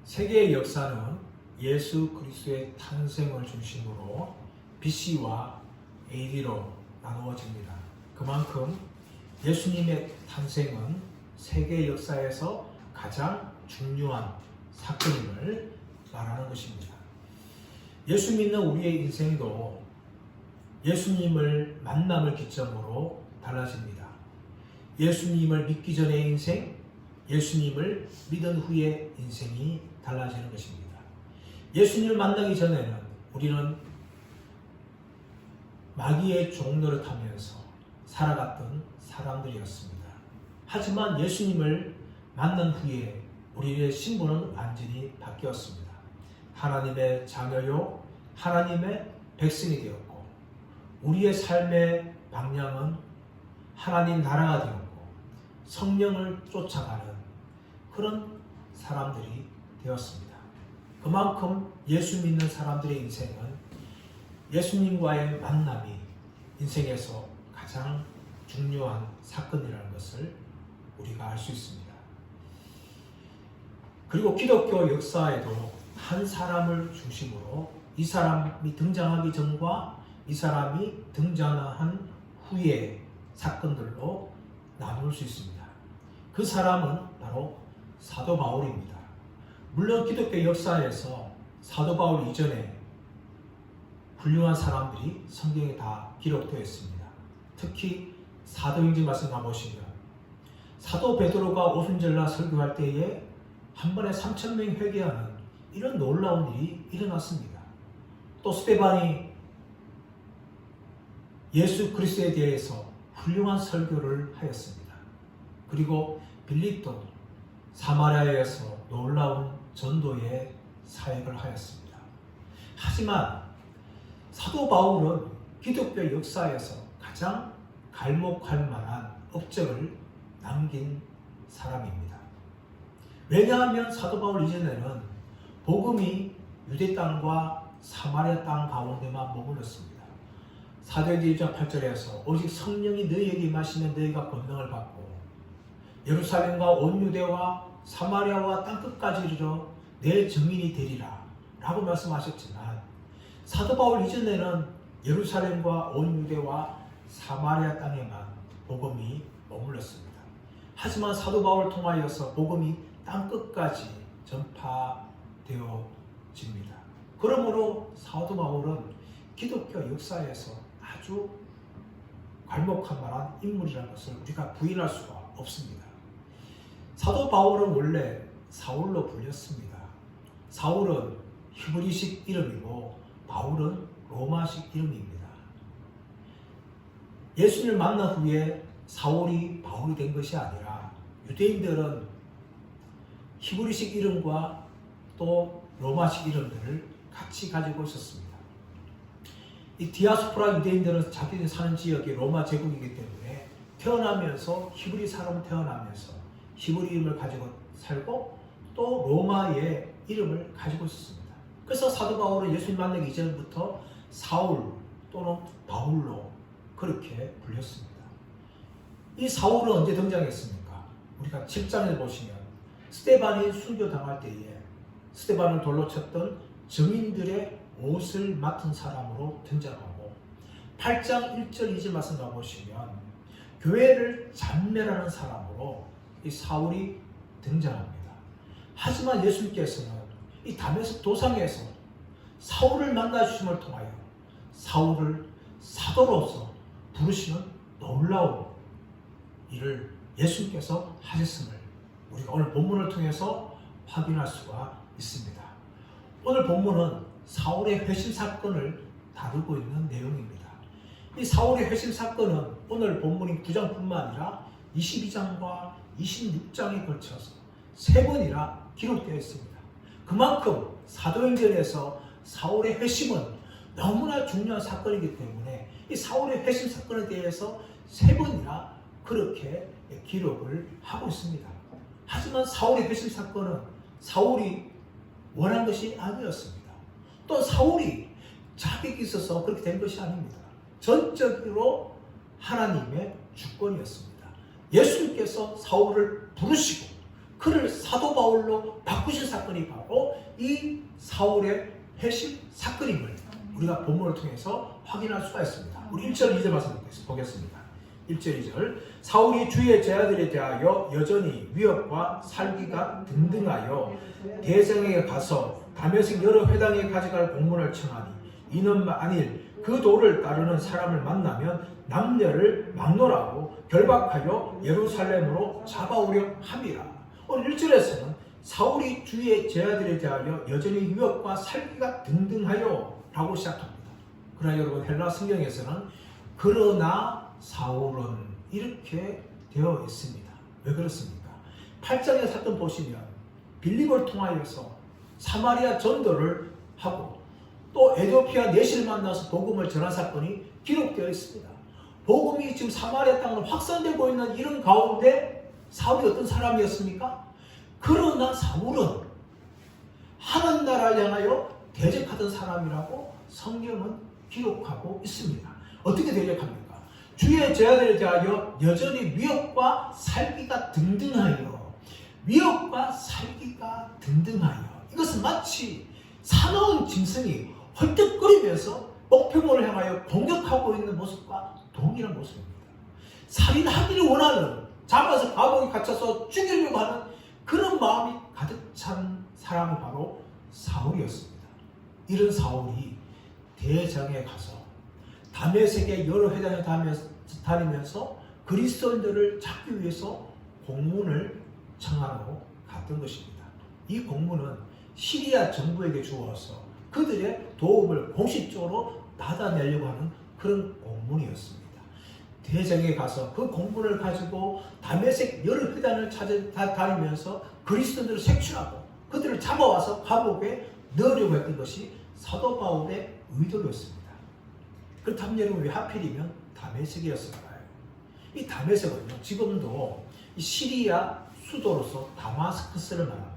세계의 역사는 예수 그리스도의 탄생을 중심으로 BC와 AD로 나누어집니다. 그만큼 예수님의 탄생은 세계 역사에서 가장 중요한 사건임을 말하는 것입니다. 예수 믿는 우리의 인생도 예수님을 만남을 기점으로 달라집니다. 예수님을 믿기 전의 인생, 예수님을 믿은 후의 인생이 달라지는 것입니다. 예수님을 만나기 전에는 우리는 마귀의 종노릇하면서 살아갔던 사람들이었습니다. 하지만 예수님을 만난 후에 우리의 신분은 완전히 바뀌었습니다. 하나님의 자녀요, 하나님의 백성이 되었고, 우리의 삶의 방향은 하나님 나라가 되었고, 성령을 쫓아가는 그런 사람들이 되었습니다. 그만큼 예수 믿는 사람들의 인생은 예수님과의 만남이 인생에서 가장 중요한 사건이라는 것을 우리가 알 수 있습니다. 그리고 기독교 역사에도 한 사람을 중심으로 이 사람이 등장하기 전과 이 사람이 등장한 후의 사건들로 나눌 수 있습니다. 그 사람은 바로 사도 바울입니다. 물론 기독교 역사에서 사도 바울 이전에 훌륭한 사람들이 성경에 다 기록되어 있습니다. 특히 사도행전 말씀 가보시면 사도 베드로가 오순절날 설교할 때에 한 번에 3,000명이 회개하는 이런 놀라운 일이 일어났습니다. 또 스데반이 예수 그리스도에 대해서 훌륭한 설교를 하였습니다. 그리고 빌립도 사마리아에서 놀라운 전도의 사역을 하였습니다. 하지만 사도 바울은 기독교 역사에서 가장 갈목할 만한 업적을 남긴 사람입니다. 왜냐하면 사도 바울 이전에는 복음이 유대 땅과 사마리아 땅 가운데만 머물렀습니다. 사도행전 1장 8절에서 오직 성령이 너희에게 임하시면 너희가 권능을 받고 예루살렘과 온 유대와 사마리아와 땅끝까지 이르러 내 증인이 되리라 라고 말씀하셨지만 사도 바울 이전에는 예루살렘과 온 유대와 사마리아 땅에만 복음이 머물렀습니다. 하지만 사도 바울을 통하여서 복음이 땅끝까지 전파되어집니다. 그러므로 사도 바울은 기독교 역사에서 아주 괄목할 만한 인물이라는 것을 우리가 부인할 수가 없습니다. 사도 바울은 원래 사울로 불렸습니다. 사울은 히브리식 이름이고 바울은 로마식 이름입니다. 예수님을 만난 후에 사울이 바울이 된 것이 아니라 유대인들은 히브리식 이름과 또 로마식 이름들을 같이 가지고 있었습니다. 이 디아스포라 유대인들은 자기들이 사는 지역이 로마 제국이기 때문에 태어나면서 히브리 사람 태어나면서 히브리 이름을 가지고 살고 또 로마의 이름을 가지고 있었습니다. 그래서 사도 바울은 예수님 만나기 이전부터 사울 또는 바울로 그렇게 불렸습니다. 이 사울은 언제 등장했습니까? 우리가 7장에 보시면 스데반이 순교당할 때에 스데반을 돌로 쳤던 증인들의 옷을 맡은 사람으로 등장하고 8장 1절 2절 말씀 가보시면 교회를 잔멸하는 사람으로 이 사울이 등장합니다. 하지만 예수님께서는 이 다메섹 도상에서 사울을 만나주심을 통하여 사울을 사도로서 부르시는 놀라운 일을 예수님께서 하셨음을 우리가 오늘 본문을 통해서 확인할 수가 있습니다. 오늘 본문은 사울의 회심 사건을 다루고 있는 내용입니다. 이 사울의 회심 사건은 오늘 본문인 9장뿐만 아니라 22장과 26장에 걸쳐서 3번이나 기록되어 있습니다. 그만큼 사도행전에서 사울의 회심은 너무나 중요한 사건이기 때문에 이 사울의 회심 사건에 대해서 3번이나 그렇게 기록을 하고 있습니다. 하지만 사울의 회심 사건은 사울이 원한 것이 아니었습니다. 또 사울이 자격이 있어서 그렇게 된 것이 아닙니다. 전적으로 하나님의 주권이었습니다. 예수님께서 사울을 부르시고 그를 사도 바울로 바꾸신 사건이 바로 이 사울의 회심 사건임을 우리가 본문을 통해서 확인할 수가 있습니다. 우리 1절 2절 말씀 보겠습니다. 1절 2절 사울이 주의 제자들에 대하여 여전히 위협과 살기가 등등하여 대장에게 가서 다메섹 여러 회당에 가져갈 공문을 청하니 이는 만일 그 도를 따르는 사람을 만나면 남녀를 막론하고 결박하여 예루살렘으로 잡아오려 함이라. 오늘 1절에서는 사울이 주의 제자들에 대하여 여전히 위협과 살기가 등등하여 라고 시작합니다. 그러나 여러분 헬라 성경에서는 그러나 사울은 이렇게 되어 있습니다. 왜 그렇습니까? 8장의 사건 보시면 빌립을 통하여서 사마리아 전도를 하고 또 에티오피아 내시를 만나서 복음을 전한 사건이 기록되어 있습니다. 복음이 지금 사마리아 땅으로 확산되고 있는 이런 가운데 사울이 어떤 사람이었습니까? 그러나 사울은 하나님 나라를 향하여 대적하던 사람이라고 성경은 기록하고 있습니다. 어떻게 대적합니까? 주의 제자들에 대하여 여전히 위협과 살기가 등등하여 위협과 살기가 등등하여 이것은 마치 사나운 짐승이 헐떡거리면서 목표물을 향하여 공격하고 있는 모습과 동일한 모습입니다. 살인하기를 원하는 잡아서 감옥에 갇혀서 죽이려고 하는 그런 마음이 가득 찬 사람이 바로 사울이었습니다. 이런 사울이 대장에 가서 다메섹의 여러 회당에 다니면서 그리스도인들을 찾기 위해서 공문을 청하러 갔던 것입니다. 이 공문은 시리아 정부에게 주어서 그들의 도움을 공식적으로 받아내려고 하는 그런 공문이었습니다. 대장에 가서 그 공문을 가지고 다메섹 여러 회당을 다니면서 그리스도인들을 색출하고 그들을 잡아와서 감옥에 넣으려고 했던 것이 사도 바울의 의도였습니다. 그렇다면 여러분 왜 하필이면 다메섹이었을까요? 이 다메섹은요 지금도 이 시리아 수도로서 다마스커스를 말합니다.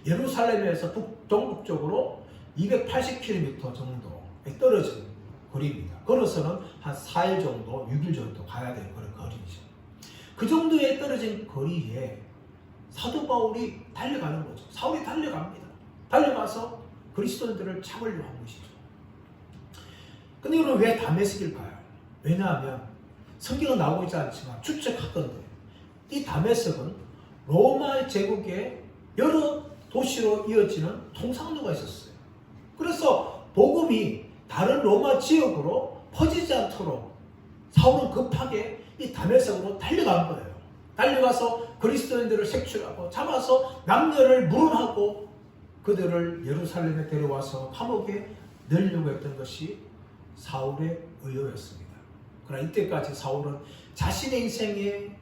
예루살렘에서 동북쪽으로 280km 정도에 떨어진 거리입니다. 걸어서는 한 4일 정도, 6일 정도 가야 될 그런 거리죠. 그 정도에 떨어진 거리에 사도 바울이 달려가는 거죠. 사울이 달려갑니다. 달려가서 그리스도인들을 잡으려고 한 것이죠. 근데 이건 왜 다메섹일까요? 왜냐하면 성경은 나오고 있지 않지만 추측하건대 이 다메섹은 로마 제국의 여러 도시로 이어지는 통상로가 있었어요. 그래서 복음이 다른 로마 지역으로 퍼지지 않도록 사울은 급하게 이 다메섹으로 달려간 거예요. 달려가서 그리스도인들을 색출하고 잡아서 남녀를 물음하고 그들을 예루살렘에 데려와서 감옥에 넣으려고 했던 것이 사울의 의도였습니다. 그러나 이때까지 사울은 자신의 인생에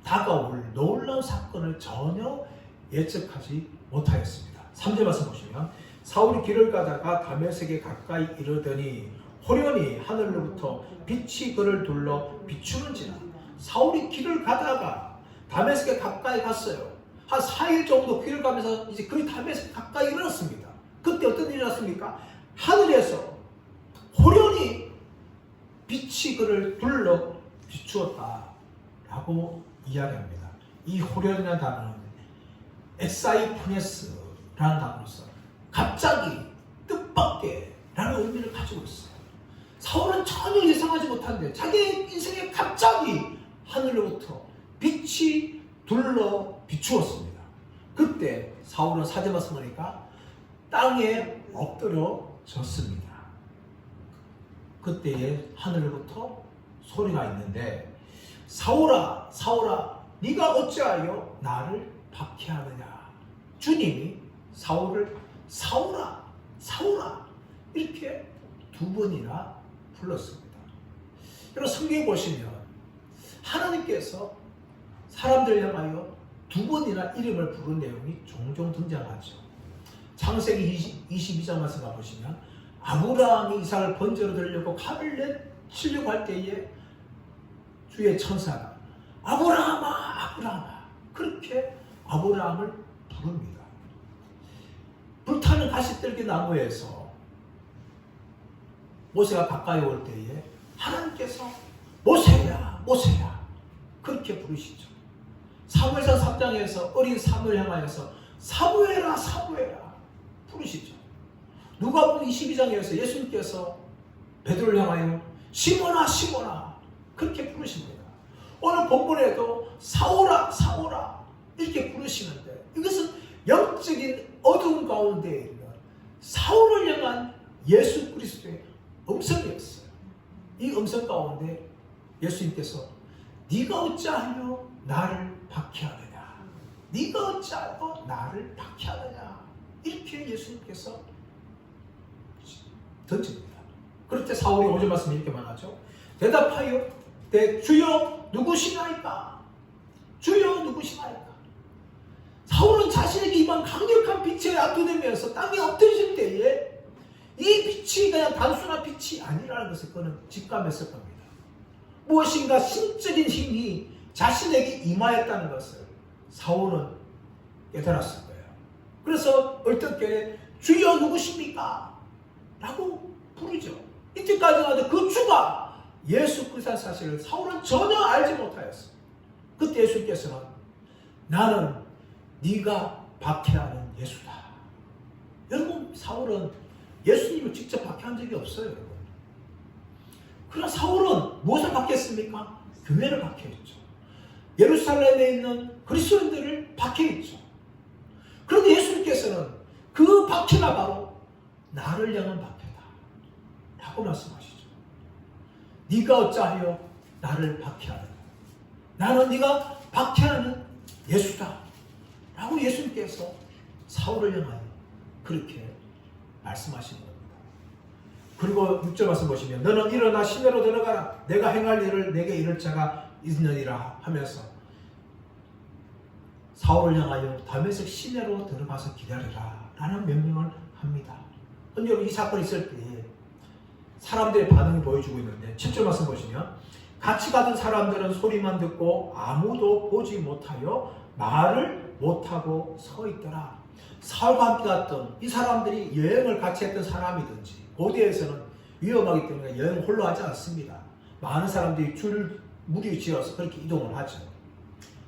다가올 놀라운 사건을 전혀 예측하지 못하였습니다. 3절 말씀 보시면 사울이 길을 가다가 다메섹에 가까이 이르더니 호련히 하늘로부터 빛이 그를 둘러 비추는지라. 사울이 길을 가다가 다메섹에 가까이 갔어요. 한 4일 정도 길을 가면서 이제 거의 다메섹 가까이 이르렀습니다. 그때 어떤 일이 일어났습니까? 하늘에서 호련히 빛이 그를 둘러 비추었다라고 이야기합니다. 이 호련이라는 단어는 엑사이프네스라는 단어로서 갑자기 뜻밖의 라는 의미를 가지고 있어요. 사울은 전혀 예상하지 못한데 자기 인생에 갑자기 하늘로부터 빛이 둘러 비추었습니다. 그때 사울은 사제 말씀하니까 땅에 엎드려졌습니다. 그때에 하늘로부터 소리가 있는데 사울아 사울아 네가 어찌하여 나를 박해하느냐. 주님이 사울을 사울아 사울아 이렇게 두 번이나 불렀습니다. 여러분 성경에 보시면 하나님께서 사람들 향하여 두 번이나 이름을 부른 내용이 종종 등장하죠. 창세기 22장 말씀 가보시면 아브라함이 이삭을 번제로 드리려고 칼을 치려고 할 때에 주의 천사가 아브라함아 아브라함아 그렇게 아브라함을 부릅니다. 불타는 가시떨기 나무에서 모세가 가까이 올 때에 하나님께서 모세야 모세야 그렇게 부르시죠. 사무엘상 3장에서 어린 사무엘 향하여서 사무엘아 사무엘아 부르시죠. 누가복음 22장에서 예수님께서 베드로를 향하여 시몬아 시몬아 그렇게 부르십니다. 오늘 본문에도 사오라 사오라 이렇게 부르시는데 이것은 영적인 어둠 가운데 있는 사울을 향한 예수 그리스도의 음성이었어요. 이 음성 가운데 예수님께서 네가 어찌하여 나를 박해하느냐, 네가 어찌하여 나를 박해하느냐 이렇게 예수님께서 던집니다. 그럴 때 사울이 5절 말씀에 이렇게 말하죠. 대답하여 내 주여 누구시나이까, 주여 누구시나이까. 사울은 자신에게 임한 강력한 빛에 압도되면서 땅에 엎드리실 때에 이 빛이 그냥 단순한 빛이 아니라는 것을 그는 직감했을 겁니다. 무엇인가 신적인 힘이 자신에게 임하였다는 것을 사울은 깨달았을 거예요. 그래서 얼떨결에 주여 누구십니까? 라고 부르죠. 이때까지 나왔는데 그 주가 예수 그리스도의 사실을 사울은 전혀 알지 못하였어요. 그때 예수께서는 나는 네가 박해하는 예수다. 여러분, 사울은 예수님을 직접 박해한 적이 없어요. 여러분. 그러나 사울은 무엇을 박해했습니까? 교회를 박해했죠. 예루살렘에 있는 그리스도인들을 박해했죠. 그런데 예수님께서는 그 박해가 바로 나를 향한 박해다 라고 말씀하시죠. 네가 어찌하여 나를 박해하느냐, 나는 네가 박해하는 예수다 라고 예수님께서 사울을 향하여 그렇게 말씀하시는 겁니다. 그리고 6절 말씀 보시면 너는 일어나 시내로 들어가라, 내가 행할 일을 내게 이를 자가 있느니라 하면서 사울을 향하여 다메섹 시내로 들어가서 기다리라 라는 명령을 합니다. 근데 여러분, 이 사건이 있을 때 사람들의 반응이 보여주고 있는데 7절 말씀 보시면 같이 가던 사람들은 소리만 듣고 아무도 보지 못하여 말을 못하고 서 있더라. 사울과 함께 갔던 이 사람들이 여행을 같이 했던 사람이든지, 고대에서는 위험하기 때문에 여행을 홀로 하지 않습니다. 많은 사람들이 무리 지어서 그렇게 이동을 하죠.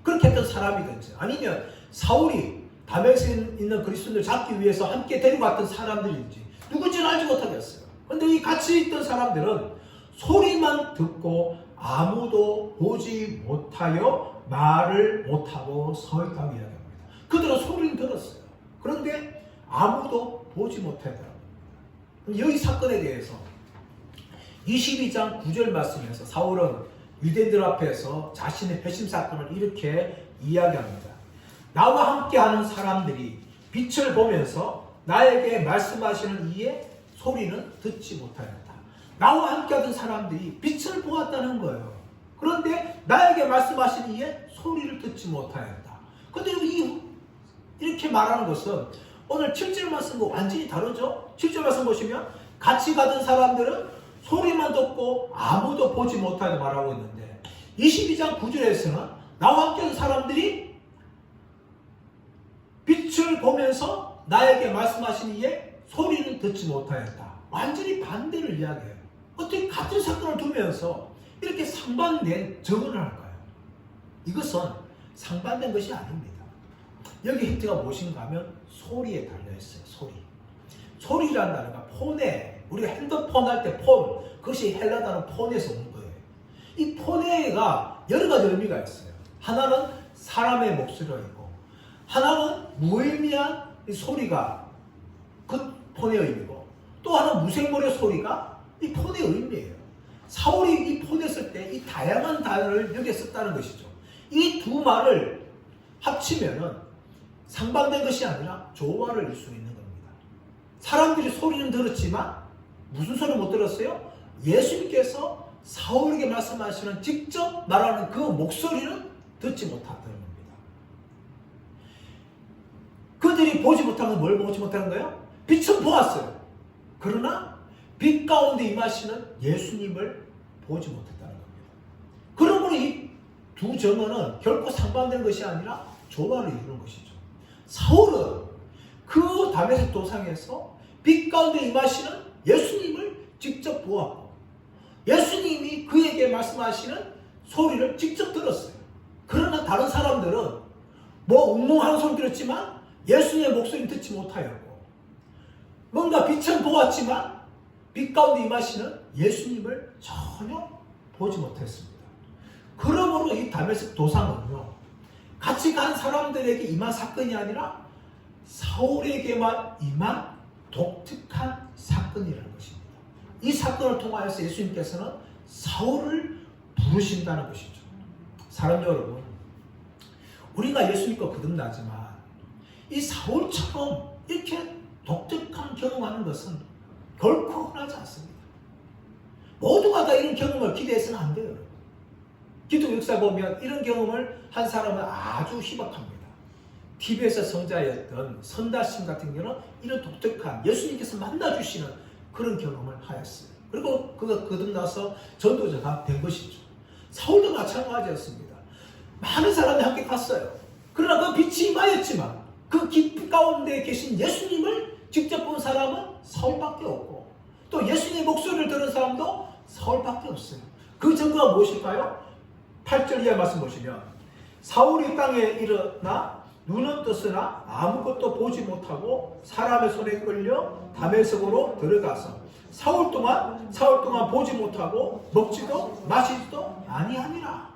그렇게 했던 사람이든지, 아니면 사울이 다메섹에 있는 그리스도인을 잡기 위해서 함께 데리고 갔던 사람들인지 누군지는 알지 못하겠어요. 그런데 이 같이 있던 사람들은 소리만 듣고 아무도 보지 못하여 말을 못하고 서 있다고 이야기합니다. 그들은 소리는 들었어요. 그런데 아무도 보지 못하더라고요. 이 사건에 대해서 22장 9절 말씀에서 사울은 유대인들 앞에서 자신의 배심 사건을 이렇게 이야기합니다. 나와 함께하는 사람들이 빛을 보면서 나에게 말씀하시는 이에 소리는 듣지 못하였다. 나와 함께하던 사람들이 빛을 보았다는 거예요. 그런데 나에게 말씀하시는 이에 소리를 듣지 못하였다. 그런데 이렇게 말하는 것은 오늘 7절 말씀과 완전히 다르죠? 7절 말씀 보시면 같이 가던 사람들은 소리만 듣고 아무도 보지 못하여 말하고 있는데 22장 9절에서는 나와 함께하는 사람들이 빛을 보면서 나에게 말씀하신 이에 소리는 듣지 못하였다. 완전히 반대를 이야기해요. 어떻게 같은 사건을 두면서 이렇게 상반된 증언을 할까요? 이것은 상반된 것이 아닙니다. 여기 힌트가 무엇인가 하면 소리에 달려있어요. 소리. 소리라는 단어가 폰에, 우리가 핸드폰 할 때 폰, 그것이 헬라 단어 폰에서 온 거예요. 이 폰에가 여러 가지 의미가 있어요. 하나는 사람의 목소리가 있고, 하나는 무의미한 이 소리가 그 폰의 의미고, 또 하나는 무생물의 소리가 이 폰의 의미예요. 사울이 이 폰에 쓸 때 이 다양한 단어를 여기에 썼다는 것이죠. 이 두 말을 합치면은 상반된 것이 아니라 조화를 이룰 수 있는 겁니다. 사람들이 소리는 들었지만 무슨 소리 못 들었어요? 예수님께서 사울에게 말씀하시는 직접 말하는 그 목소리는 듣지 못했다는 겁니다. 그들이 보지 못한 건 뭘 보지 못하는 거예요? 빛은 보았어요. 그러나 빛 가운데 임하시는 예수님을 보지 못했다는 겁니다. 그러므로 이 두 정언은 결코 상반되는 것이 아니라 조화를 이루는 것이죠. 사울은 그 다메섹 도상에서 빛 가운데 임하시는 예수님을 직접 보았고, 예수님이 그에게 말씀하시는 소리를 직접 들었어요. 그러나 다른 사람들은 뭐 웅웅하는 소리 들었지만 예수님의 목소리 듣지 못하였고, 뭔가 빛은 보았지만 빛 가운데 임하시는 예수님을 전혀 보지 못했습니다. 그러므로 이 다메섹 도상은요, 같이 간 사람들에게 임한 사건이 아니라 사울에게만 임한 독특한 사건이라는 것입니다. 이 사건을 통하여서 예수님께서는 사울을 부르신다는 것이죠. 사람 여러분, 우리가 예수님과 거듭나지만 이 사울처럼 이렇게 독특한 경험하는 것은 결코 흔하지 않습니다. 모두가 다 이런 경험을 기대해서는 안 돼요. 기독 역사 보면 이런 경험을 한 사람은 아주 희박합니다. TBS 성자였던 선다심 같은 경우는 이런 독특한 예수님께서 만나주시는 그런 경험을 하였어요. 그리고 그가 거듭나서 전도자가 된 것이죠. 사울도 마찬가지였습니다. 많은 사람이 함께 갔어요. 그러나 그 빛이 임하였지만 그 깊이 가운데 계신 예수님을 직접 본 사람은 사울밖에 없고, 또 예수님의 목소리를 들은 사람도 사울밖에 없어요. 그 증거가 무엇일까요? 8절 이하 말씀 보시면, 사울이 땅에 일어나 눈은 떴으나 아무것도 보지 못하고 사람의 손에 끌려 다메섹으로 들어가서 사흘 동안 보지 못하고 먹지도 마시지도 아니하니라.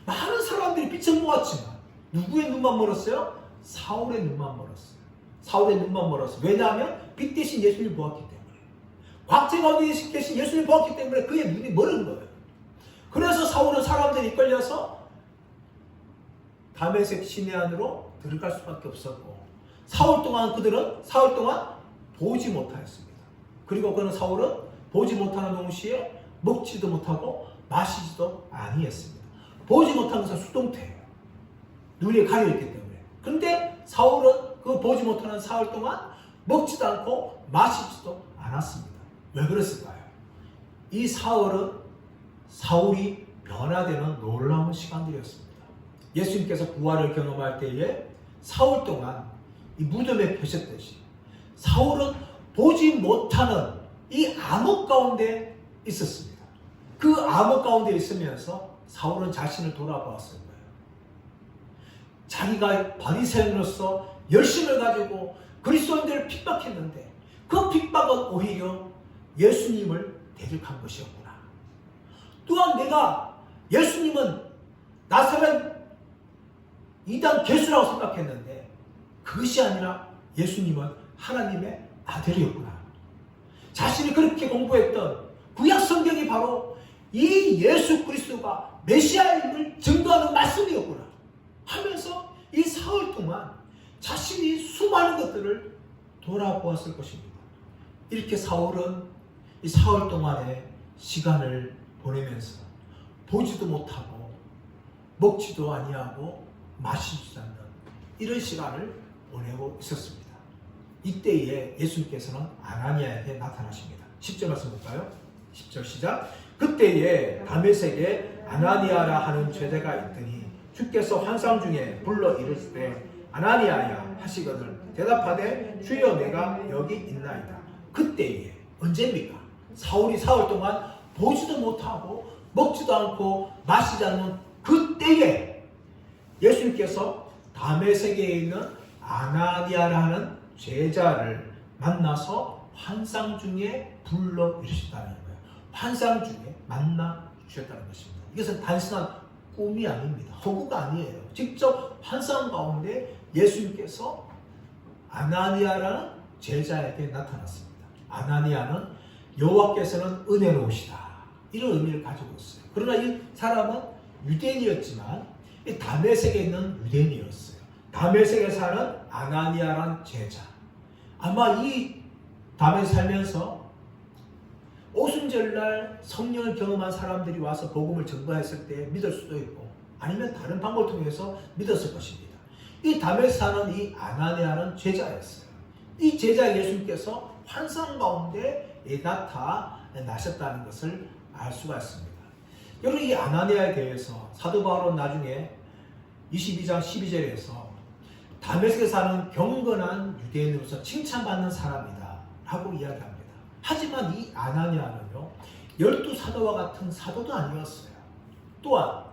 많은 사람들이 빛을 보았지만 누구의 눈만 멀었어요? 사울의 눈만 멀었어요. 사울의 눈만 멀었어요. 왜냐하면 빛 대신 예수님을 보았기 때문에, 곽제 가운데 계신 예수님을 보았기 때문에 그의 눈이 멀은 거예요. 그래서 사울은 사람들이 이끌려서 다메섹 시내 안으로 들어갈 수밖에 없었고, 사흘 동안 보지 못하였습니다. 그리고 그는 사울은 보지 못하는 동시에 먹지도 못하고 마시지도 아니했습니다. 보지 못한 것은 수동태예요. 눈이 가려있기 때문에. 그런데 사울은 그 보지 못하는 사흘 동안 먹지도 않고 마시지도 않았습니다. 왜 그랬을까요? 이 사흘은 사울이 변화되는 놀라운 시간들이었습니다. 예수님께서 부활을 경험할 때에 사흘 동안 이 무덤에 펴셨듯이 사울은 보지 못하는 이 암흑 가운데 있었습니다. 그 암흑 가운데 있으면서 사울은 자신을 돌아보았을 거예요. 자기가 바리새인으로서 열심을 가지고 그리스도인들을 핍박했는데 그 핍박은 오히려 예수님을 대적한 것이었구나. 또한 내가 예수님은 나사렛 이단 괴수라고 생각했는데 그것이 아니라 예수님은 하나님의 아들이었구나. 자신이 그렇게 공부했던 구약 성경이 바로 이 예수 그리스도가 메시아임을 증거하는 말씀이었구나 하면서 이 사흘 동안 자신이 수많은 것들을 돌아보았을 것입니다. 이렇게 사울은 이 사흘 동안의 시간을 보내면서 보지도 못하고 먹지도 아니하고 마시지도 않는 이런 시간을 보내고 있었습니다. 이때에 예수님께서는 아나니아에게 나타나십니다. 10절 말씀 볼까요? 10절 시작. 그때에 다메섹에 아나니아라 하는 제자가 있더니 주께서 환상 중에 불러 이르시되 아나니아야 하시거늘 대답하되 주여 내가 여기 있나이다. 그때에 언제입니까? 사울이 사흘 동안 보지도 못하고 먹지도 않고 마시지 않는 그때에 예수님께서 다메섹에 있는 아나니아라는 제자를 만나서 환상 중에 불러 이르셨다는 거예요. 환상 중에 만나 주셨다는 것입니다. 이것은 단순한 꿈이 아닙니다. 허구가 아니에요. 직접 환상 가운데 예수님께서 아나니아라는 제자에게 나타났습니다. 아나니아는 여호와께서는 은혜로우시다 이런 의미를 가지고 있어요. 그러나 이 사람은 유대인이었지만 이 다메섹에 있는 유대인이었어요. 다메섹에 사는 아나니아라는 제자. 아마 이 다메섹에 살면서 오순절날 성령을 경험한 사람들이 와서 복음을 전파했을 때 믿을 수도 있고 아니면 다른 방법을 통해서 믿었을 것입니다. 이 다메섹에 사는 이 아나니아는 제자였어요. 이 제자 예수님께서 환상 가운데 나타나셨다는 것을 알 수가 있습니다. 여러분, 이 아나니아에 대해서 사도 바울은 나중에 22장 12절에서 다메섹에 사는 경건한 유대인으로서 칭찬받는 사람이다 라고 이야기합니다. 하지만 이 아나니아는요 12사도와 같은 사도도 아니었어요. 또한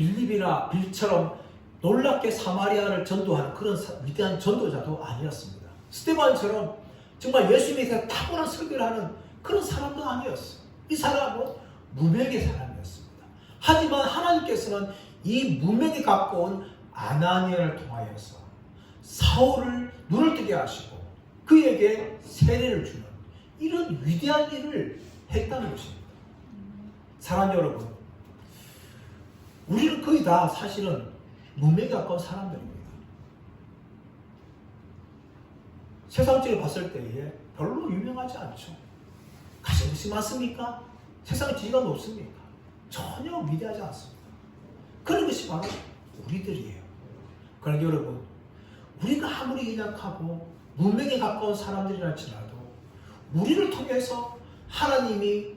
빌립이나 빌처럼 놀랍게 사마리아를 전도하는 그런 위대한 전도자도 아니었습니다. 스데반처럼 정말 예수님에 대해 탁월한 설교를 하는 그런 사람도 아니었어요. 이 사람은 무명의 사람이었습니다. 하지만 하나님께서는 이 무명에 가까운 아나니아를 통하여서 사울을 눈을 뜨게 하시고 그에게 세례를 주는 이런 위대한 일을 했다는 것입니다. 사랑하는 여러분, 우리는 거의 다 사실은 무명에 가까운 사람들입니다. 세상적으로 봤을 때에 별로 유명하지 않죠. 가진 것이 많습니까? 세상의 지위가 높습니까? 전혀 위대하지 않습니다. 그런 것이 바로 우리들이에요. 그러나 여러분, 우리가 아무리 연약하고 문명에 가까운 사람들이라 할지라도 우리를 통해서 하나님이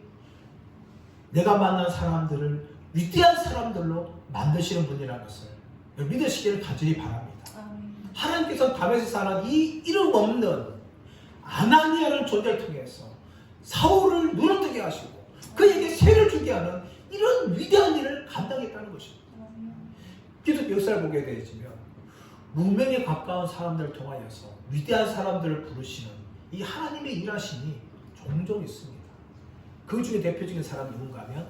내가 만난 사람들을 위대한 사람들로 만드시는 분이라는 것을 믿으시기를 간절히 바랍니다. 하나님께서 다윗에 사는 이 이름 없는 아나니아라는 존재를 통해서 사울을 눈을 뜨게 하시고 그에게 세를 주게 하는 이런 위대한 일을 감당했다는 것입니다. 기독교 역사를 보게 되지만 문명에 가까운 사람들을 통하여서 위대한 사람들을 부르시는 이 하나님의 일하심이 종종 있습니다. 그 중에 대표적인 사람이 누군가 하면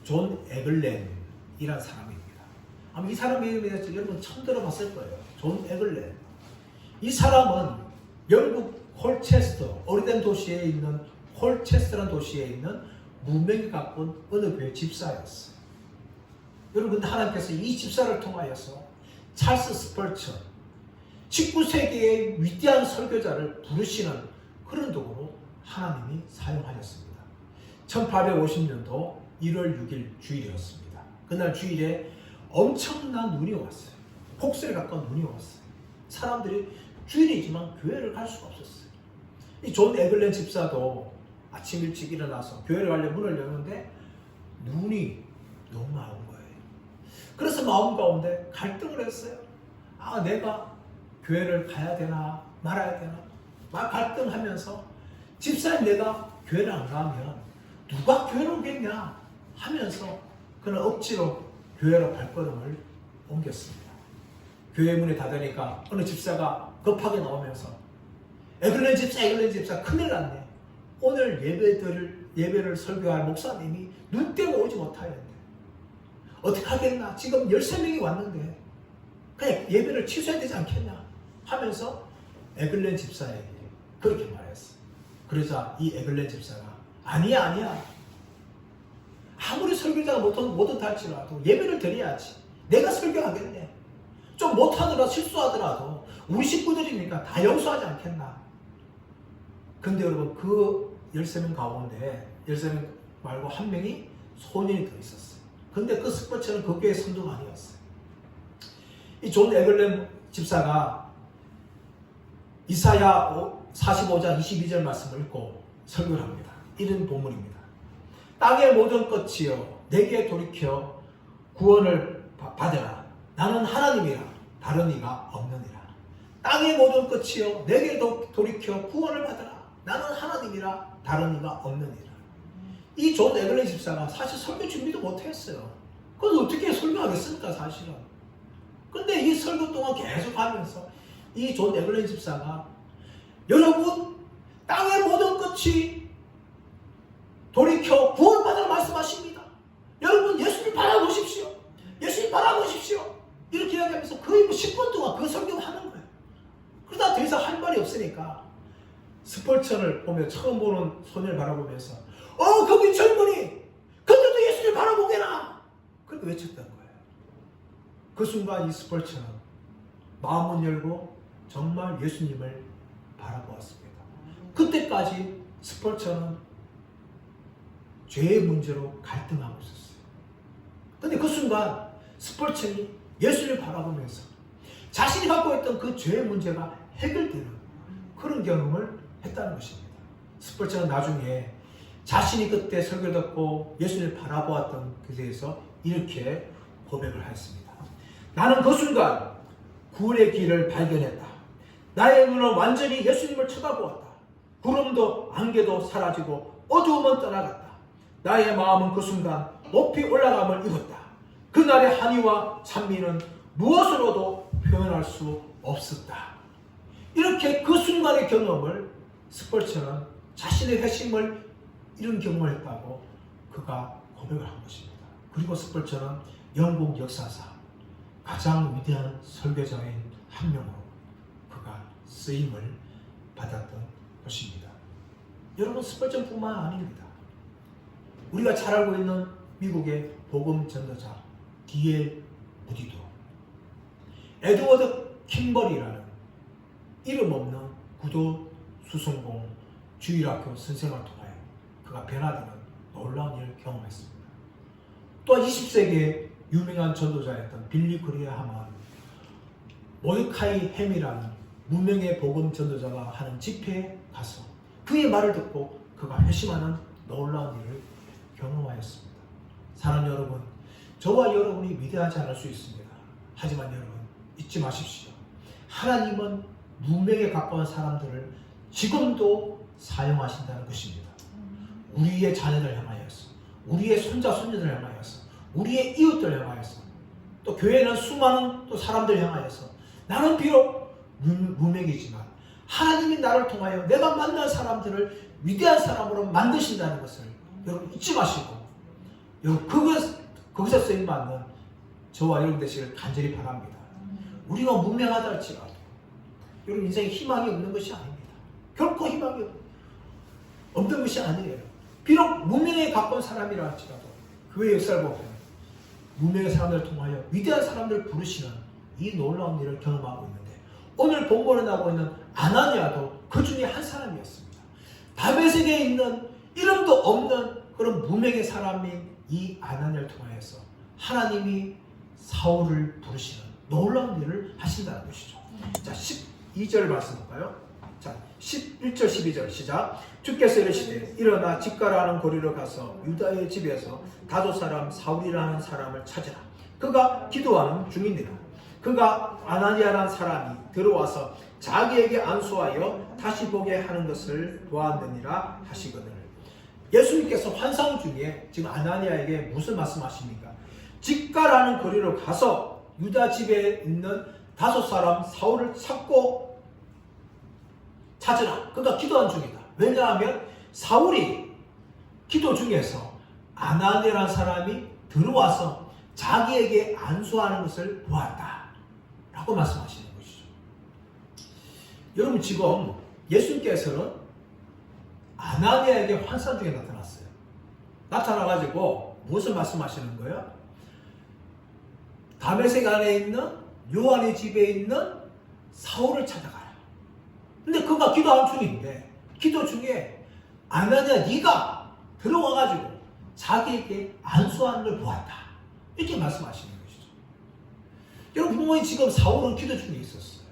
존 에글렌이라는 사람입니다. 아마 이 사람의 이름에 대해서 여러분 처음 들어봤을 거예요. 존 에글렌. 이 사람은 영국 홀체스터, 오래된 도시에 있는 홀체스터라는 도시에 있는 문명에 가까운 어느 교회 집사였어요. 여러분, 하나님께서 이 집사를 통하여서 찰스 스펄천, 19세기의 위대한 설교자를 부르시는 그런 도구로 하나님이 사용하셨습니다. 1850년도 1월 6일 주일이었습니다. 그날 주일에 엄청난 눈이 왔어요. 폭설에 가까운 눈이 왔어요. 사람들이 주일이지만 교회를 갈 수가 없었어요. 이 존 에글렌 집사도 아침 일찍 일어나서 교회를 가려고 문을 여는데 눈이 너무 많은 거예요. 그래서 마음 가운데 갈등을 했어요. 아, 내가 교회를 가야 되나 말아야 되나 막 갈등하면서 집사님, 내가 교회를 안 가면 누가 교회를 오겠냐 하면서 그는 억지로 교회로 발걸음을 옮겼습니다. 교회 문이 닫으니까 어느 집사가 급하게 나오면서 에글렌 집사 큰일 났네. 오늘 예배를 설교할 목사님이 눈 때문에 오지 못하였네. 어떻게 하겠나? 지금 13명이 왔는데 그냥 예배를 취소해야 되지 않겠냐 하면서 에글렌 집사에게 그렇게 말했어요. 그러자 이 에글렌 집사가 아니야. 아무리 설교자가 못한다 할지라도 예배를 드려야지. 내가 설교하겠네. 좀 못하더라도 실수하더라도 우리 식구들이니까 다 용서하지 않겠나. 근데 여러분, 그 13명 가운데 13명 말고 한 명이 소년이 더 있었어요. 근데 그 스포츠는 그 교회 선도가 아니었어요. 이 존 에글렌 집사가 이사야 45장 22절 말씀을 읽고 설교를 합니다. 이런 본문입니다. 땅의 모든 끝이여 내게 돌이켜 구원을 받으라. 나는 하나님이라 다른 이가 없느니라. 땅의 모든 끝이여 내게 돌이켜 구원을 받으라. 나는 하나님이라 다른 이가 없느니라. 이 존 에글렌 집사가 사실 설교 준비도 못했어요. 그래서 어떻게 설교하겠습니까, 사실은. 근데 이 설교 동안 계속 하면서 이 존 에글렌 집사가 여러분, 땅의 모든 끝이 돌이켜 구원받으라 말씀하십니다. 여러분, 예수님 바라보십시오. 예수님 바라보십시오. 이렇게 이야기하면서 거의 10분 동안 그 설교를 하는 거예요. 그러다 더 이상 할 말이 없으니까 스펄천을 보며 처음 보는 소년을 바라보면서 거기 젊은이 근데도 예수님 바라보게나 그렇게 외쳤던 거예요. 그 순간 이 스펄천은 마음을 열고 정말 예수님을 바라보았습니다. 그때까지 스펄천은 죄의 문제로 갈등하고 있었어요. 그런데 그 순간 스펄천이 예수를 바라보면서 자신이 갖고 있던 그 죄의 문제가 해결되는 그런 경험을 했다는 것입니다. 스펄천은 나중에 자신이 그때 설교를 듣고 예수를 바라보았던 것에 대해서 이렇게 고백을 하였습니다. 나는 그 순간 구원의 길을 발견했다. 나의 눈은 완전히 예수님을 쳐다보았다. 구름도 안개도 사라지고 어두움은 떠나갔다. 나의 마음은 그 순간 높이 올라감을 입었다. 그날의 한의와 찬미는 무엇으로도 표현할 수 없었다. 이렇게 그 순간의 경험을 스펄처는 자신의 회심을 이런 경험을 했다고 그가 고백을 한 것입니다. 그리고 스펄처는 영국 역사상 가장 위대한 설교자인 한 명으로 그가 쓰임을 받았던 것입니다. 여러분, 스펄전뿐만 아닙니다. 우리가 잘 알고 있는 미국의 복음 전도자 D.L. 무디도, 에드워드 킴버리라는 이름 없는 구도 수성공 주일학교 선생을 통하여 그가 변화되는 놀라운 일을 경험했습니다. 또한 20세기의 유명한 전도자였던 빌리 그레이엄은 모데카이 햄이라는 무명의 복음 전도자가 하는 집회에 가서 그의 말을 듣고 그가 회심하는 놀라운 일을 경험하였습니다. 사랑하는 여러분, 저와 여러분이 위대하지 않을 수 있습니다. 하지만 여러분, 잊지 마십시오. 하나님은 무명에 가까운 사람들을 지금도 사용하신다는 것입니다. 우리의 자녀들 향하여서, 우리의 손자 손녀들 향하여서, 우리의 이웃들 향하여서, 또 교회는 수많은 또 사람들 향하여서 나는 비록 무명이지만 하나님이 나를 통하여 내가 만난 사람들을 위대한 사람으로 만드신다는 것을 여러분 잊지 마시고, 여러분 거기서 쓰임받는 저와 여러분 되시길 간절히 바랍니다. 우리가 무명하다 할지라도 여러분 인생에 희망이 없는 것이 아닙니다. 결코 희망이 없는 것이 아니에요. 비록 무명에 가까운 사람이라 할지라도 교회 역사를 보면 무명의 사람들을 통하여 위대한 사람들을 부르시는 이 놀라운 일을 경험하고 있는데, 오늘 본문에 나오고 있는 아나니아도 그 중에 한 사람이었습니다. 다메섹에 있는 이름도 없는 그런 무명의 사람인 이 아나니아를 통하여서 하나님이 사울을 부르시는 놀라운 일을 하신다는 것이죠. 자, 12절 말씀 볼까요? 자, 11절 12절 시작. 주께서 이르시되 일어나 집가라는 거리로 가서 유다의 집에서 다소 사람 사울이라는 사람을 찾으라. 그가 기도하는 중이니라. 그가 아나니아라는 사람이 들어와서 자기에게 안수하여 다시 보게 하는 것을 보았느니라 하시거늘. 예수님께서 환상 중에 지금 아나니아에게 무슨 말씀하십니까? 집가라는 거리로 가서 유다 집에 있는 다소 사람 사울을 찾으라. 그가 기도한 중이다. 왜냐하면 사울이 기도 중에서 아나니아라는 사람이 들어와서 자기에게 안수하는 것을 보았다 라고 말씀하시는 것이죠. 여러분, 지금 예수님께서는 아나니아에게 환상 중에 나타났어요. 나타나가지고 무엇을 말씀하시는 거예요? 다메섹 안에 있는 요한의 집에 있는 사울을 찾아가라. 근데 그가 기도한 중인데, 기도 중에 아나니아 네가 들어와가지고 자기에게 안수하는 걸 보았다, 이렇게 말씀하시는 것이죠. 여러분, 분명히 지금 사울은 기도 중에 있었어요.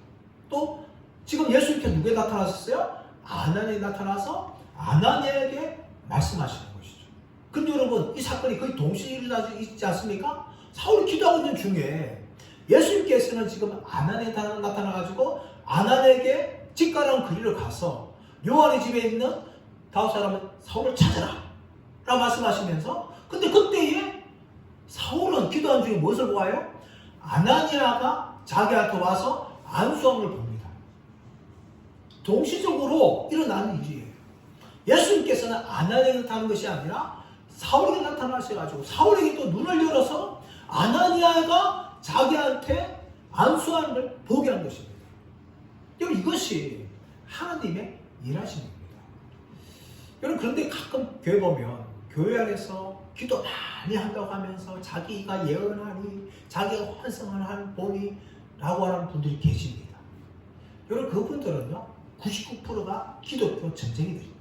또 지금 예수님께 누구에 나타났었어요? 아나니아에 나타나서 아나니아에게 말씀하시는 것이죠. 근데 여러분, 이 사건이 거의 동시에 일어나지 있지 않습니까? 사울이 기도하고 있는 중에 예수님께서는 지금 아나니아에 나타나가지고 아나니아에게 집가라는 거리를 가서 요한의 집에 있는 다섯 사람은 사울을 찾아라 라고 말씀하시면서, 근데 그때에 사울은 기도한 중에 무엇을 보아요? 아나니아가 자기한테 와서 안수함을 봅니다. 동시적으로 일어나는 일이에요. 예수님께서는 아나니아에게 나타나는 것이 아니라 사울에게 나타나셔가지고 사울에게 또 눈을 열어서 아나니아가 자기한테 안수하는 걸 보게 한 것입니다. 여러분, 이것이 하나님의 일하심입니다. 여러분, 그런데 가끔 교회 보면 교회 안에서 기도 많이 한다고 하면서 자기가 예언하니 자기가 환상을 보니 라고 하는 분들이 계십니다. 여러분, 그분들은요 99%가 기독교 전쟁이들입니다.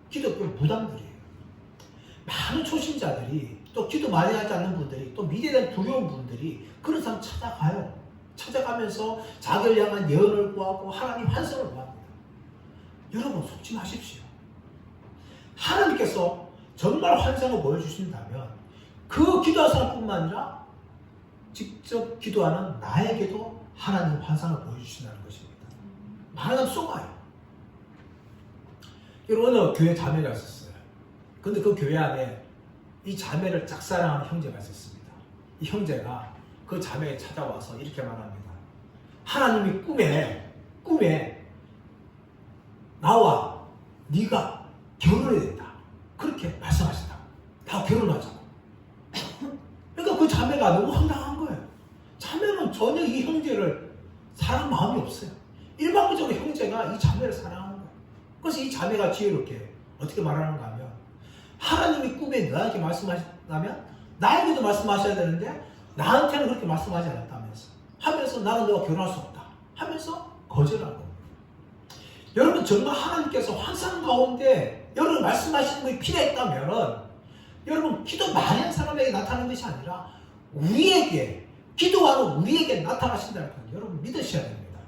기독교 무당들이에요. 많은 초신자들이, 또 기도 많이 하지 않는 분들이, 또 미래에 대한 두려운 분들이 그런 사람 찾아가요. 찾아가면서 자기를 향한 예언을 구하고 하나님 환상을 구합니다. 여러분, 속지 마십시오. 하나님께서 정말 환상을 보여주신다면 그 기도한 사람뿐만 아니라 직접 기도하는 나에게도 하나님 환상을 보여주신다는 것입니다. 많은 사람 속아요. 여러분, 어느 교회 자매가 있었어요. 근데 그 교회 안에 이 자매를 짝사랑하는 형제가 있었습니다. 이 형제가 그 자매에 찾아와서 이렇게 말합니다. 하나님이 꿈에 나와 네가 결혼해야 된다. 그렇게 말씀하신다. 다 결혼하자고. 그러니까 그 자매가 너무 황당한 거예요. 자매는 전혀 이 형제를 사랑할 마음이 없어요. 일방적으로 형제가 이 자매를 사랑하는 거예요. 그래서 이 자매가 지혜롭게 어떻게 말하는가 하면 하나님이 꿈에 너에게 말씀하셨다면 나에게도 말씀하셔야 되는데 나한테는 그렇게 말씀하지 않았다면서 하면서 나는 너와 결혼할 수 없다 하면서 거절하는 겁니다. 여러분 정말 하나님께서 환상 가운데 여러분 말씀하시는 것이 필요했다면 여러분 기도 많이 한 사람에게 나타나는 것이 아니라 우리에게 기도하는 우리에게 나타나신다는 걸 여러분 믿으셔야 됩니다.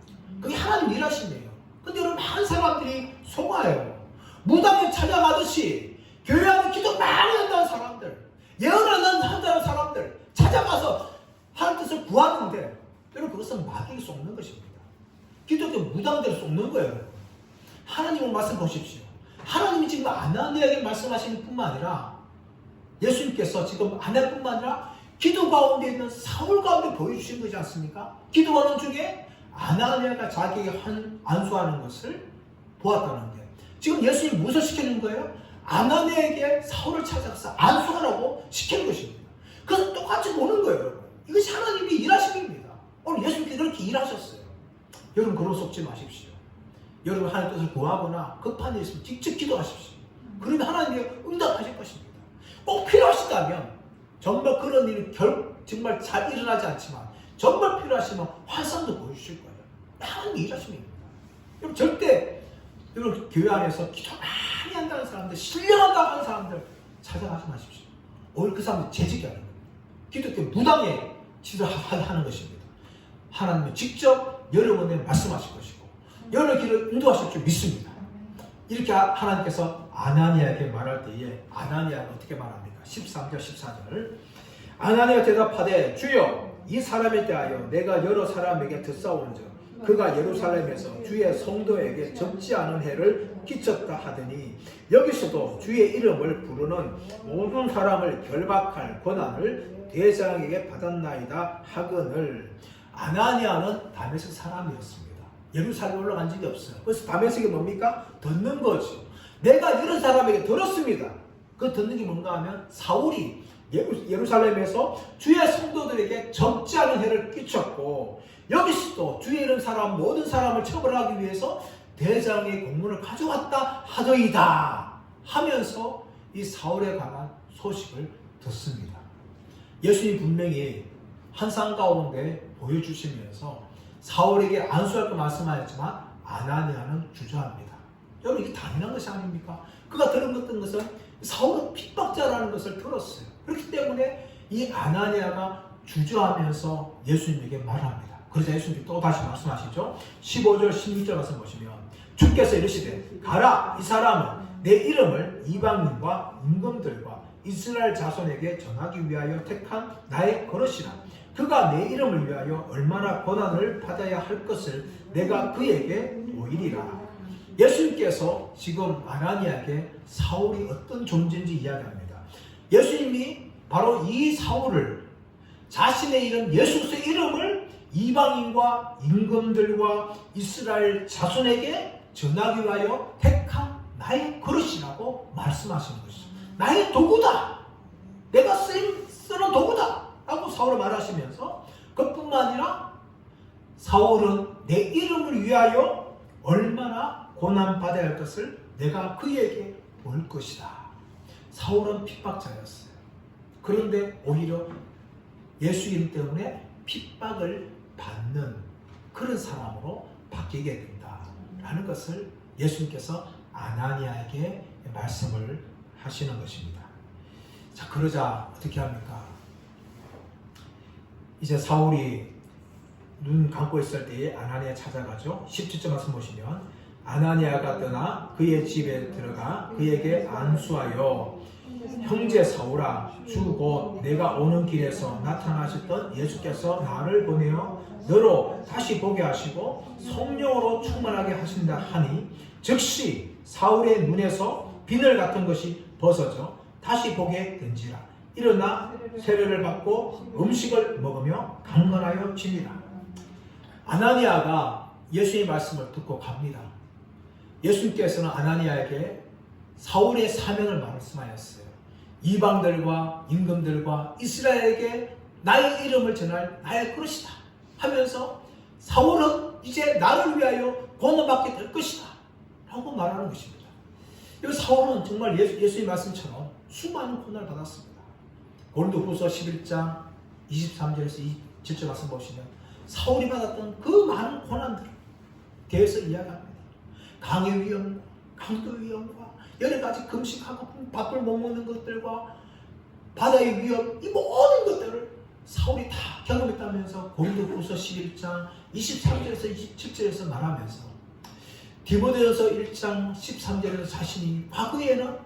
그게 하나님 일하신대요. 근데 여러분 많은 사람들이 속아요. 무당에 찾아가듯이 교회 안에 기도 많이 한다는 사람들, 예언을 한다는 사람들 찾아가서 하나님 뜻을 구하는데 여러분 그것은 마귀를 쏟는 것입니다. 기독교 무당들을 쏟는 거예요. 여러분. 하나님의 말씀 보십시오. 하나님이 지금 아나니아에게 말씀하시는 뿐만 아니라 예수님께서 지금 아나뿐만 아니라 기도 가운데 있는 사울 가운데 보여주신 거지 않습니까? 기도하는 중에 아나니아가 자기에게 안수하는 것을 보았다는 게 지금 예수님이 무엇을 시키는 거예요? 아나니아에게 사울을 찾아가서 안수하라고 시키는 것입니다. 그래서 똑같이 보는 거예요. 여러분. 이것이 하나님이 일하시는 겁니다. 오늘 예수님께서 그렇게 일하셨어요. 여러분 그런 속지 마십시오. 여러분 하나님 뜻을 구하거나 급한 일 있으면 직접 기도하십시오. 그러면 하나님이 응답하실 것입니다. 꼭 필요하시다면 정말 그런 일이 정말 잘 일어나지 않지만 정말 필요하시면 환상도 보여주실 거예요. 하나님이 일하십니다. 여러분 절대 여러분 교회 안에서 기도 많이 한다는 사람들, 신령한다고 하는 사람들 찾아가지 마십시오. 오히려 그 사람들 재직하는 거예요. 기독교 무당에 지도하는 것입니다. 하나님은 직접 여러분에게 말씀하실 것이고 여러 길을 인도하실 줄 믿습니다. 이렇게 하나님께서 아나니아에게 말할 때에 아나니아가 어떻게 말합니까? 13절 14절 아나니아가 대답하되 주여 이 사람에 대하여 내가 여러 사람에게 듣사오는즉 그가 예루살렘에서 주의 성도에게 적지 않은 해를 끼쳤다 하더니 여기서도 주의 이름을 부르는 모든 사람을 결박할 권한을 대장에게 받았나이다 하거늘 아나니아는 다메섹 사람이었습니다. 예루살렘에 올라간 적이 없어요. 그래서 다메섹이 뭡니까? 듣는 거죠. 내가 이런 사람에게 들었습니다. 그 듣는 게 뭔가 하면 사울이 예루살렘에서 주의 성도들에게 적지 않은 해를 끼쳤고 여기서도 주의 이런 사람 모든 사람을 처벌하기 위해서 대장의 공문을 가져왔다 하더이다 하면서 이 사울에 관한 소식을 듣습니다. 예수님 분명히 환상 가운데 보여주시면서 사울에게 안수할 거 말씀하였지만 아나니아는 주저합니다. 여러분 이게 당연한 것이 아닙니까? 그가 들은 것은 사울은 핍박자라는 것을 들었어요. 그렇기 때문에 이 아나니아가 주저하면서 예수님에게 말합니다. 그러자 예수님이 또 다시 말씀하시죠. 15절 16절 말씀 보시면 주께서 이르시되 가라 이 사람은 내 이름을 이방인과 임금들과 이스라엘 자손에게 전하기 위하여 택한 나의 거릇이라. 그가 내 이름을 위하여 얼마나 고난을 받아야 할 것을 내가 그에게 보이리라. 예수님께서 지금 아나니아에게 사울이 어떤 존재인지 이야기합니다. 예수님이 바로 이 사울을 자신의 이름 예수 그리스도의 이름을 이방인과 임금들과 이스라엘 자손에게 전하기 위하여 택한 나의 그릇이라고 말씀하시는 것이죠. 나의 도구다. 내가 쓰는 도구다. 라고 사울을 말하시면서 그뿐만 아니라 사울은 내 이름을 위하여 얼마나 고난받아야 할 것을 내가 그에게 볼 것이다. 사울은 핍박자였어요. 그런데 오히려 예수 이름 때문에 핍박을 받는 그런 사람으로 바뀌게 된다라는 것을 예수님께서 아나니아에게 말씀을 하시는 것입니다. 자, 그러자 어떻게 합니까? 이제 사울이 눈 감고 있을 때에 아나니아 찾아가죠. 17절 말씀 보시면 아나니아가 떠나 그의 집에 들어가 그에게 안수하여 형제 사울아 주 곧 내가 오는 길에서 나타나셨던 예수께서 나를 보내어 너로 다시 보게 하시고 성령으로 충만하게 하신다 하니 즉시 사울의 눈에서 비늘 같은 것이 벗어져 다시 보게 된지라. 일어나 세례를 받고 음식을 먹으며 강건하여 지니라. 아나니아가 예수의 말씀을 듣고 갑니다. 예수님께서는 아나니아에게 사울의 사명을 말씀하였어요. 이방들과 임금들과 이스라엘에게 나의 이름을 전할 나의 그릇이다 하면서 사울은 이제 나를 위하여 고난받게 될 것이다 라고 말하는 것입니다. 이 사울은 정말 예수의 말씀처럼 수많은 고난을 받았습니다. 고린도후서 11장 23절에서 27절 말씀 보시면 사울이 받았던 그 많은 고난들에 대해서 이야기합니다. 강의 위험과 강도 위험과 여러 가지 금식하고 밥을 못 먹는 것들과 바다의 위험, 이 모든 것들을 사울이 다 경험했다면서 고린도후서 11장 23절에서 27절에서 말하면서 디모데전서 1장 13절에서 자신이 과거에는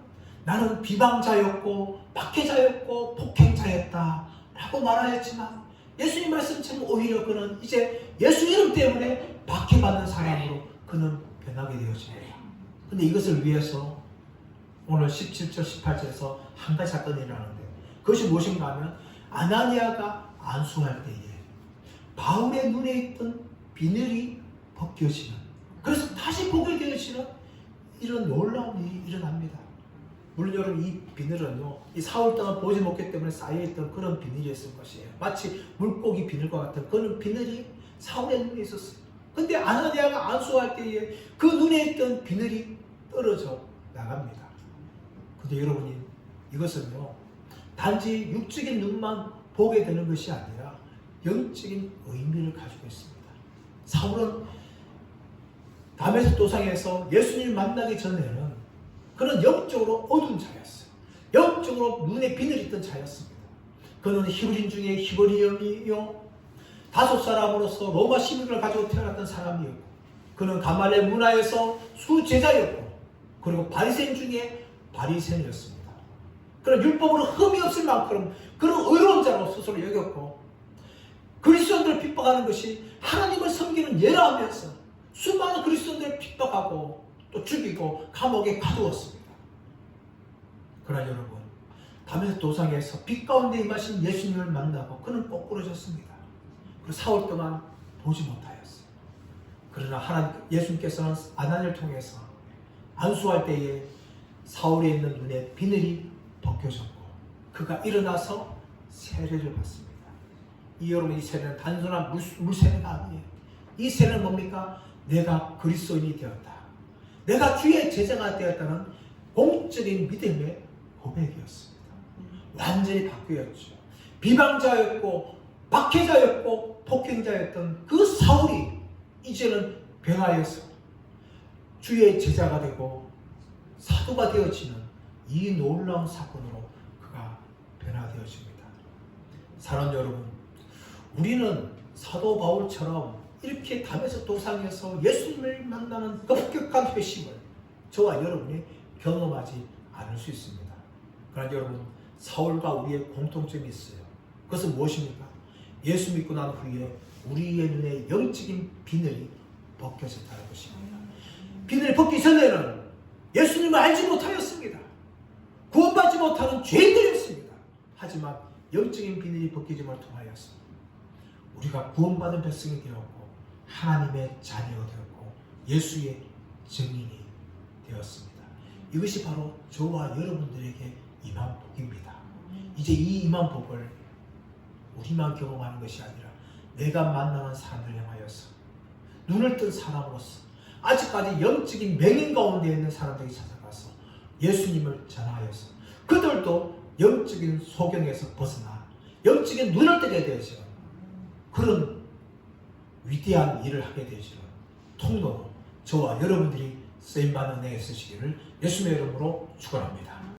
나는 비방자였고 박해자였고 폭행자였다 라고 말하였지만 예수님 말씀처럼 오히려 그는 이제 예수 이름 때문에 박해받는 사람으로 그는 변하게 되었습니다. 근데 이것을 위해서 오늘 17절 18절에서 한 가지 사건이 일어나는데 그것이 무엇인가 하면 아나니아가 안수할 때에 바울의 눈에 있던 비늘이 벗겨지는, 그래서 다시 보게 되어지는 이런 놀라운 일이 일어납니다. 물론 여러분, 이 비늘은요, 이 사흘 동안 보지 못했기 때문에 쌓여있던 그런 비늘이었을 것이에요. 마치 물고기 비늘과 같은 그런 비늘이 사울의 눈에 있었어요. 근데 아나니아가 안수할 때에 그 눈에 있던 비늘이 떨어져 나갑니다. 근데 여러분이 이것은요, 단지 육적인 눈만 보게 되는 것이 아니라 영적인 의미를 가지고 있습니다. 사울은 다메섹 도상에서 예수님을 만나기 전에는 그는 영적으로 어두운 자였어요. 영적으로 눈에 비늘이 있던 자였습니다. 그는 히브리인 중에 히브리인이요, 다섯 사람으로서 로마 시민을 가지고 태어났던 사람이었고, 그는 가말리엘 문화에서 수제자였고, 그리고 바리새인 중에 바리새인이었습니다. 그런 율법으로 흠이 없을 만큼 그런 의로운 자로 스스로 여겼고, 그리스도인들을 핍박하는 것이 하나님을 섬기는 예라하면서 수많은 그리스도인들을 핍박하고 또 죽이고 감옥에 가두었습니다. 그러나 여러분, 다메섹 도상에서 빛 가운데 임하신 예수님을 만나고 그는 꼬꾸러졌습니다. 그리고 사흘 동안 보지 못하였어요. 그러나 예수님께서는 아나니아를 통해서 안수할 때에 사울에 있는 눈에 비늘이 벗겨졌고 그가 일어나서 세례를 받습니다. 여러분, 이 세례는 단순한 물세례가 아니에요. 이 세례는 뭡니까? 내가 그리스도인이 되었다, 내가 주의 제자가 되었다는 공적인 믿음의 고백이었습니다. 완전히 바뀌었죠. 비방자였고 박해자였고 폭행자였던 그 사울이 이제는 변화해서 주의 제자가 되고 사도가 되어지는 이 놀라운 사건으로 그가 변화되어집니다. 사랑하는 여러분, 우리는 사도 바울처럼 이렇게 다메섹 도상에서 예수님을 만나는 급격한 회심을 저와 여러분이 경험하지 않을 수 있습니다. 그러나 여러분, 사울과 우리의 공통점이 있어요. 그것은 무엇입니까? 예수 믿고 난 후에 우리의 눈에 영적인 비늘이 벗겨졌다는 것입니다. 비늘이 벗기 전에는 예수님을 알지 못하였습니다. 구원받지 못하는 죄인들이었습니다. 하지만 영적인 비늘이 벗겨짐을 통하여서 우리가 구원받은 백성이 되었고 하나님의 자녀가 되었고 예수의 증인이 되었습니다. 이것이 바로 저와 여러분들에게 임한 복입니다. 이제 이 임한 복을 우리만 경험하는 것이 아니라 내가 만나는 사람을 향하여서 눈을 뜬 사람으로서 아직까지 영적인 맹인 가운데 있는 사람들에게 찾아가서 예수님을 전하여서 그들도 영적인 소경에서 벗어나 영적인 눈을 뜨게 되어지는 그런 위대한 일을 하게 되어지는 통로로 저와 여러분들이 쓰임받는 은혜에 쓰시기를 예수님의 이름으로 축원합니다.